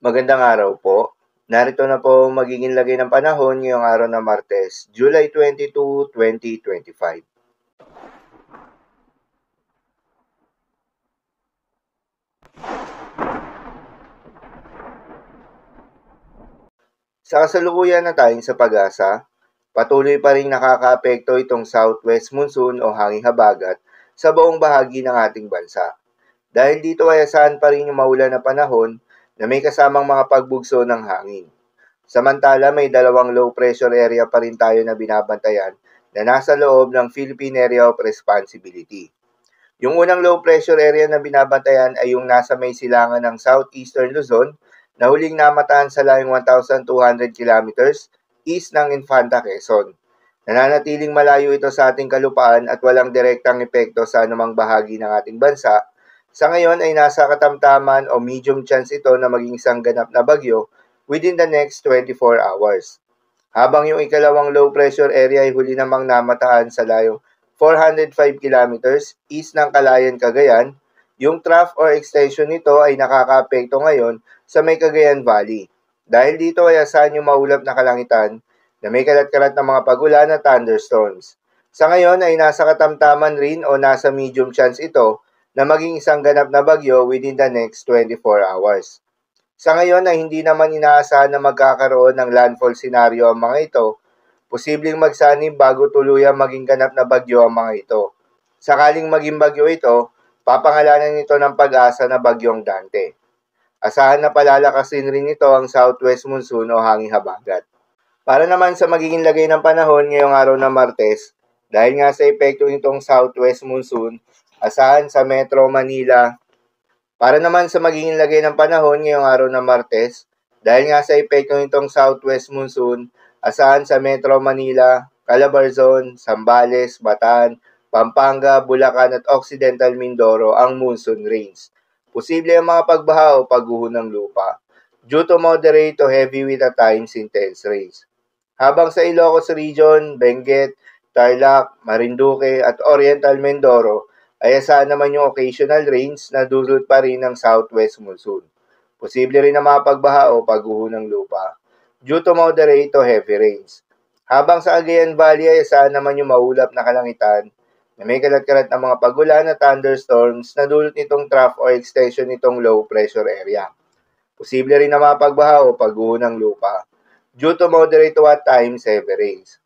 Magandang araw po. Narito na po ang magiging lagay ng panahon ngayong araw ng Martes, July 22, 2025. Sa kasalukuyan na tayong sa pag-asa, patuloy pa rin nakakaapekto itong southwest monsoon o hanging habagat sa buong bahagi ng ating bansa. Dahil dito ay asahan pa rin yung maulan na panahon na may kasamang mga pagbugso ng hangin. Samantala, may dalawang low pressure area pa rin tayo na binabantayan na nasa loob ng Philippine Area of Responsibility. Yung unang low pressure area na binabantayan ay yung nasa may silangan ng southeastern Luzon na huling namataan sa layong 1,200 kilometers east ng Infanta, Quezon. Nananatiling malayo ito sa ating kalupaan at walang direktang epekto sa anumang bahagi ng ating bansa. Sa ngayon ay nasa katamtaman o medium chance ito na maging isang ganap na bagyo within the next 24 hours. Habang yung ikalawang low pressure area ay huli namang namataan sa layong 405 kilometers east ng Calayan, Cagayan, yung trough or extension nito ay nakakaapekto ngayon sa may Cagayan Valley. Dahil dito ay asahan yung maulap na kalangitan na may kalat-kalat na mga pagulan at thunderstorms. Sa ngayon ay nasa katamtaman rin o nasa medium chance ito na maging isang ganap na bagyo within the next 24 hours. Sa ngayon ay hindi naman inaasahan na magkakaroon ng landfall scenario ang mga ito. Posibleng magsanib bago tuluyang maging ganap na bagyo ang mga ito. Sakaling maging bagyo ito, papangalanan nito ng pag-asa na bagyong Dante. Asahan na palalakasin rin ito ang southwest monsoon o hanging habagat. Para naman sa magiging lagay ng panahon ngayong araw ng Martes, dahil nga sa epekto nitong southwest monsoon, asahan sa Metro Manila. Para naman sa magiging lagay ng panahon ngayong araw ng Martes, dahil nga sa epekto nitong southwest monsoon, asahan sa Metro Manila, Calabarzon, Zambales, Bataan, Pampanga, Bulacan at Occidental Mindoro ang monsoon rains. Posible ang mga pagbaha o pagguho ng lupa due to moderate to heavy with at times intense rains. Habang sa Ilocos Region, Benguet, Tarlac, Marinduque at Oriental Mindoro ay asahan naman yung occasional rains na dulot pa rin ng southwest monsoon. Posible rin na mga pagbaha o pagguho ng lupa due to moderate to heavy rains. Habang sa Cagayan Valley ay asahan naman yung maulap na kalangitan na may kalat-kalat na mga pagulan at thunderstorms na dulot nitong trough o extension nitong low pressure area. Posible rin na mga pagbaha o pagguho ng lupa due to moderate to at times heavy rains.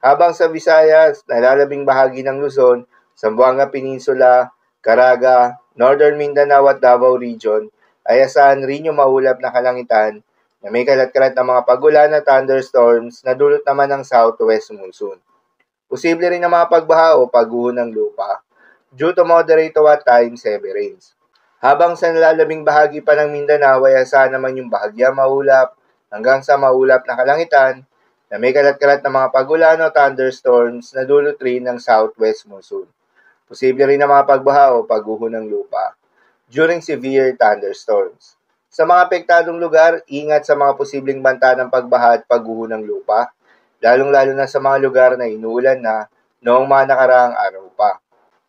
Habang sa Visayas, nalalabing bahagi ng Luzon, Zamboanga Peninsula, Caraga, Northern Mindanao at Davao Region ay asahan rin yung maulap na kalangitan na may kalat-kalat na mga pagulan at thunderstorms na dulot naman ng southwest monsoon. Posible rin na mga pagbaha o pagguho ng lupa due to moderate to at times heavy rains. Habang sa nalalabing bahagi pa ng Mindanao ay asahan naman yung bahagya maulap hanggang sa maulap na kalangitan na may kalat-kalat na mga pagulan o thunderstorms na dulot rin ng southwest monsoon. Posible rin na mga pagbaha o pagguho ng lupa during severe thunderstorms. Sa mga apektadong lugar, ingat sa mga posibleng banta ng pagbaha at pagguho ng lupa, lalong-lalo na sa mga lugar na inuulan na noong mga nakaraang araw pa.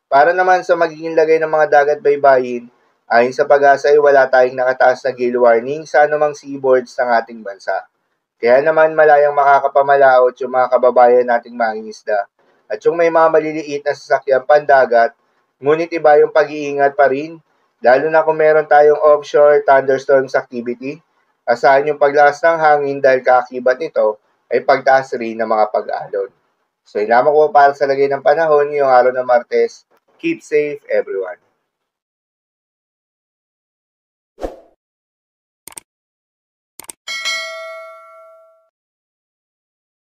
Para naman sa magiging lagay ng mga dagat baybayin, ayon sa pag-asa ay wala tayong nakataas na gale warning sa anumang seaboards ng ating bansa. Kaya naman malayang makakapamalaot yung mga kababayan nating mangingisda at yung may mga maliliit na sasakyan pandagat, ngunit iba yung pag-iingat pa rin, lalo na kung meron tayong offshore thunderstorms activity, asahan yung paglakas ng hangin dahil kaakibat nito ay pagtaas rin ng mga pag-alon. So, yun lamang po para sa lagay ng panahon ngayong araw ng Martes. Keep safe, everyone.